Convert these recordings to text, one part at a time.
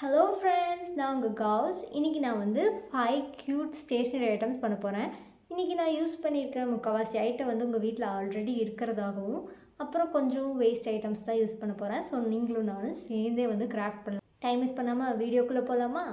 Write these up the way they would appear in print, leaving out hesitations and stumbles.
Hello friends, நான் உங்கள் கவுஸ். இன்றைக்கி நான் வந்து 5 க்யூட் ஸ்டேஷ்னரி ஐட்டம்ஸ் பண்ண போகிறேன். இன்றைக்கி நான் யூஸ் பண்ணியிருக்கிற முக்கால்வாசி ஐட்டம் வந்து உங்கள் வீட்டில் ஆல்ரெடி இருக்கிறதாகவும், அப்புறம் கொஞ்சம் வேஸ்ட் ஐட்டம்ஸ் தான் யூஸ் பண்ண போகிறேன். ஸோ நீங்களும் நானும் சேர்ந்தே வந்து கிராஃப்ட் பண்ணலாம். டைம் மிஸ் பண்ணாமல் வீடியோக்குள்ளே போகலாமா?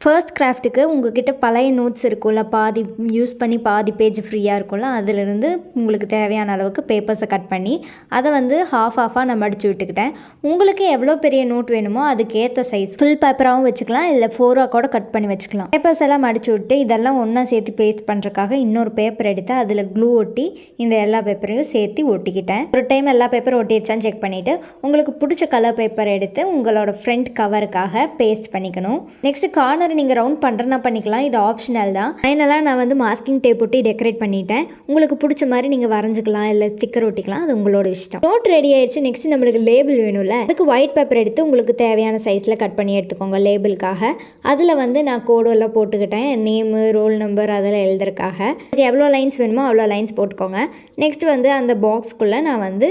ஃபர்ஸ்ட் கிராஃப்ட்டுக்கு உங்கள்கிட்ட பழைய நோட்ஸ் இருக்கும்ல, பாதி யூஸ் பண்ணி பாதி பேஜ் ஃப்ரீயாக இருக்கும்ல, அதிலிருந்து உங்களுக்கு தேவையான அளவுக்கு பேப்பர்ஸை கட் பண்ணி அதை வந்து ஹாஃபாக நான் மடித்து விட்டுக்கிட்டேன். உங்களுக்கு எவ்வளோ பெரிய நோட் வேணுமோ அதுக்கேற்ற சைஸ் ஃபுல் பேப்பராகவும் வச்சுக்கலாம், இல்லை 4ஆக கூட கட் பண்ணி வச்சுக்கலாம். பேப்பர்ஸ் எல்லாம் மடித்து விட்டு இதெல்லாம் ஒன்றா சேர்த்து பேஸ்ட் பண்ணுறதுக்காக இன்னொரு பேப்பர் எடுத்து அதில் க்ளூ ஒட்டி இந்த எல்லா பேப்பரையும் சேர்த்து ஒட்டிக்கிட்டேன். ஒரு டைம் எல்லா பேப்பரும் ஒட்டிடுச்சான்னு செக் பண்ணிவிட்டு உங்களுக்கு பிடிச்ச கலர் பேப்பர் எடுத்து உங்களோட ஃப்ரண்ட் கவருக்காக பேஸ்ட் பண்ணிக்கணும். நெக்ஸ்ட் கார்னர் நீங்கள் ரவுண்ட் பண்ணுறனா பண்ணிக்கலாம், இது ஆப்ஷனல் தான். ஃபைனலாக நான் வந்து மாஸ்கிங் டேப் ஒட்டி டெக்கரேட் பண்ணிட்டேன். உங்களுக்கு பிடிச்ச மாதிரி நீங்கள் வரைஞ்சிக்கலாம், இல்லை ஸ்டிக்கர் ஒட்டிக்கலாம், அது உங்களோட இஷ்டம். நோட் ரெடி ஆயிடுச்சு. நெக்ஸ்ட் நம்மளுக்கு லேபிள் வேணும்ல, அதுக்கு ஒயிட் பேப்பர் எடுத்து உங்களுக்கு தேவையான சைஸில் கட் பண்ணி எடுத்துக்கோங்க லேபிளுக்காக. அதில் வந்து நான் கோடெல்லாம் போட்டுக்கிட்டேன், நேமு, ரோல் நம்பர் அதெல்லாம் எழுதுறதுக்காக. அதுக்கு எவ்வளோ லைன்ஸ் வேணுமோ அவ்வளோ லைன்ஸ் போட்டுக்கோங்க. நெக்ஸ்ட் வந்து அந்த பாக்ஸ்க்குள்ளே நான் வந்து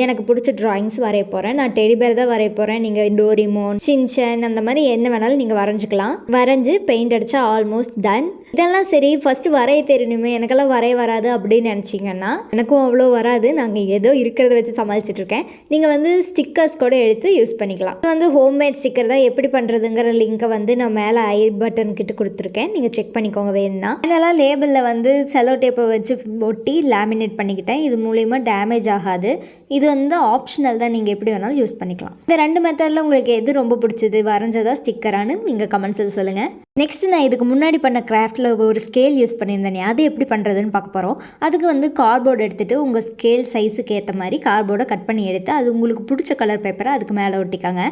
எனக்கு பிடிச்ச ட்ராயிங்ஸ் வரைய போகிறேன். நான் டெடி பேர் தான் வரைய போகிறேன். நீங்கள் டோரிமோன், சின்சன் அந்த மாதிரி என்ன வேணாலும் நீங்கள் வரைஞ்சிக்கலாம். வரைஞ்சி பெயிண்ட் அடித்தா ஆல்மோஸ்ட் டன். இதெல்லாம் சரி, ஃபஸ்ட்டு வரைய தெரியணுமே, எனக்கெல்லாம் வரைய வராது அப்படின்னு நினச்சிங்கன்னா எனக்கும் அவ்வளோ வராது. நாங்கள் ஏதோ இருக்கிறத வச்சு சமாளிச்சிட்ருக்கேன். நீங்கள் வந்து ஸ்டிக்கர்ஸ் கூட எடுத்து யூஸ் பண்ணிக்கலாம். இது வந்து ஹோம்மேட் ஸ்டிக்கர் தான். எப்படி பண்ணுறதுங்கிற லிங்க்கை வந்து நான் மேலே ஐ பட்டன் கிட்ட கொடுத்துருக்கேன், நீங்கள் செக் பண்ணிக்கோங்க வேணும்னா. அதனால் லேபிளில் வந்து செலோ டேப்பை வச்சு ஒட்டி லேமினேட் பண்ணிக்கிட்டேன். இது மூலிமா டேமேஜ் ஆகாது. இது வந்து ஆப்ஷனல் தான், நீங்கள் எப்படி வேணாலும் யூஸ் பண்ணிக்கலாம். இந்த 2 மெத்தடில் உங்களுக்கு எது ரொம்ப பிடிச்சது, வரைஞ்சதா ஸ்டிக்கரானு நீங்கள் கமெண்ட்ஸில் சொல்லுங்கள். நெக்ஸ்ட் நான் இதுக்கு முன்னாடி பண்ண கிராஃப்டில் ஒரு ஸ்கேல் யூஸ் பண்ணியிருந்தேன். அது எப்படி பண்ணுறதுன்னு பார்க்க போகிறோம். அதுக்கு வந்து கார்ட்போர்டு எடுத்துகிட்டு உங்கள் ஸ்கேல் சைஸுக்கு ஏற்ற மாதிரி கார்ட்போர்டை கட் பண்ணி எடுத்து அது உங்களுக்கு பிடிச்ச கலர் பேப்பரை அதுக்கு மேலே ஒட்டிக்காங்க.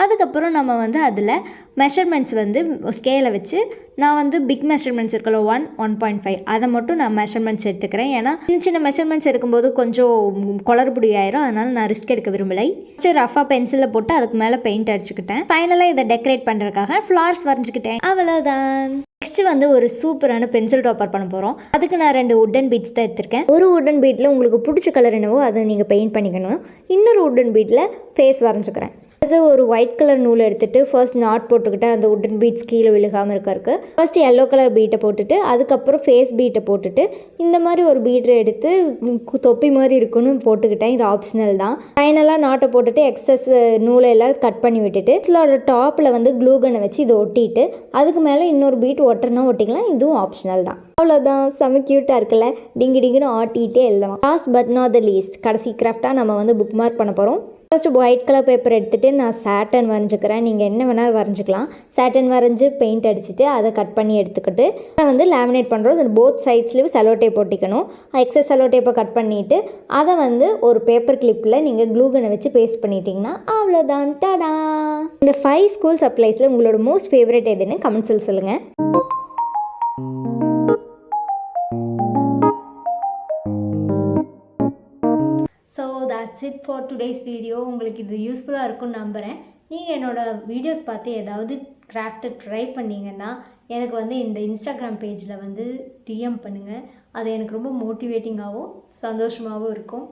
அதுக்கப்புறம் நம்ம வந்து அதில் மெஷர்மெண்ட்ஸ் வந்து ஸ்கேலை வச்சு நான் வந்து பிக் மெஷர்மெண்ட்ஸ் இருக்கல 1, 1.5 அதை மட்டும் நான் மெஷர்மெண்ட்ஸ் எடுத்துக்கிறேன். ஏன்னா சின்ன சின்ன மெஷர்மெண்ட்ஸ் எடுக்கும்போது கொஞ்சம் குளறுபடி ஆயிரும். அதனால் நான் ரிஸ்க் எடுக்க விரும்பலை. சரி, ரஃபாக பென்சிலில் போட்டு அதுக்கு மேலே பெயிண்ட் அடிச்சுக்கிட்டேன். ஃபைனலாக இதை டெக்கரேட் பண்ணுறதுக்காக ஃப்ளார்ஸ் வரைஞ்சிக்கிட்டேன். அவ்வளோதான். நெக்ஸ்ட் வந்து ஒரு சூப்பரான பென்சில் டாப்பர் பண்ண போகிறோம். அதுக்கு நான் 2 வுட்டன் பீட்ஸ் தான் எடுத்திருக்கேன். ஒரு வுட்டன் பீட்டில் உங்களுக்கு பிடிச்ச கலர் என்னவோ அதை நீங்கள் பெயிண்ட் பண்ணிக்கணும். இன்னொரு வுட்டன் பீட்டில் ஃபேஸ் வரைஞ்சிக்கிறேன். அது ஒரு ஒயிட் கலர் நூல் எடுத்துகிட்டு ஃபர்ஸ்ட் நாட் போட்டுக்கிட்டு அந்த வுட்டன் பீட்ஸ் கீழே விழுகாமல் இருக்கறதுக்கு ஃபர்ஸ்ட் எல்லோ கலர் பீட்டை போட்டுட்டு அதுக்கப்புறம் ஃபேஸ் பீட்டை போட்டுட்டு இந்த மாதிரி ஒரு பீட்டை எடுத்து தொப்பி மாதிரி இருக்குன்னு போட்டுக்கிட்டேன். இது ஆப்ஷனல் தான். ஃபைனலாக நாட்டை போட்டுட்டு எக்ஸஸ் நூலை எல்லாம் கட் பண்ணி விட்டுட்டு இதோட டாப்பில் வந்து க்ளூகனை வச்சு இதை ஒட்டிட்டு அதுக்கு மேலே இன்னொரு பீட் ஒட்டுறனா ஒட்டிக்கலாம். இதுவும் ஆப்ஷனல் தான். அவ்வளோதான். செம க்யூட்டாக இருக்குல்ல, டிங்கு டிங்குன்னு ஆட்டிகிட்டே எழுதலாம். Last but not the least, கடைசி கிராஃப்டாக நம்ம வந்து புக் மார்க் பண்ண போகிறோம். ஃபர்ஸ்ட் ஒயிட் கலர் பேப்பர் எடுத்துகிட்டு நான் சாட்டன் வரைஞ்சிக்கிறேன். நீங்கள் என்ன வேணாலும் வரைஞ்சிக்கலாம். சாட்டன் வரைஞ்சி பெயிண்ட் அடிச்சுட்டு அதை கட் பண்ணி எடுத்துக்கிட்டு அதை வந்து லேமினேட் பண்ணுறோம். போத் சைட்ஸ்லேயும் செலோ டேப் ஒட்டிக்கணும். எக்ஸஸ் செலோ டேப்பை கட் பண்ணிவிட்டு அதை வந்து ஒரு பேப்பர் கிளிப்பில் நீங்கள் க்ளூகனை வச்சு பேஸ்ட் பண்ணிட்டீங்கன்னா அவ்வளோதான். டாடா. இந்த 5 ஸ்கூல் சப்ளைஸில் உங்களோட மோஸ்ட் ஃபேவரட் எதுன்னு கமெண்ட்ஸில் சொல்லுங்கள். So that's it for today's video. உங்களுக்கு இது யூஸ்ஃபுல்லாக இருக்கும்னு நம்புகிறேன். நீங்கள் என்னோடய வீடியோஸ் பார்த்து ஏதாவது கிராஃப்ட்டை ட்ரை பண்ணிங்கன்னா எனக்கு வந்து இந்த இன்ஸ்டாகிராம் பேஜில் வந்து டிஎம் பண்ணுங்கள். அது எனக்கு ரொம்ப மோட்டிவேட்டிங்காகவும் சந்தோஷமாகவும் இருக்கும்.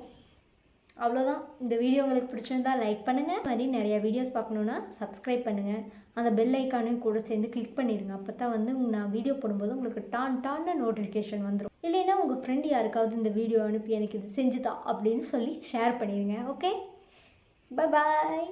அவ்வளோதான். இந்த வீடியோ உங்களுக்கு பிடிச்சிருந்தா லைக் பண்ணுங்கள். மாதிரி நிறையா வீடியோஸ் பார்க்கணுன்னா சப்ஸ்கிரைப் பண்ணுங்கள். அந்த பெல் ஐக்கானையும் கூட சேர்ந்து கிளிக் பண்ணிடுங்க. அப்போ தான் வந்து நான் வீடியோ போடும்போது உங்களுக்கு டான்னு நோட்டிஃபிகேஷன் வந்துடும். இல்லைன்னா உங்கள் ஃப்ரெண்டு யாருக்காவது இந்த வீடியோ அனுப்பி எனக்கு இது செஞ்சுதா அப்படின்னு சொல்லி ஷேர் பண்ணிடுங்க. ஓகே, பாய்.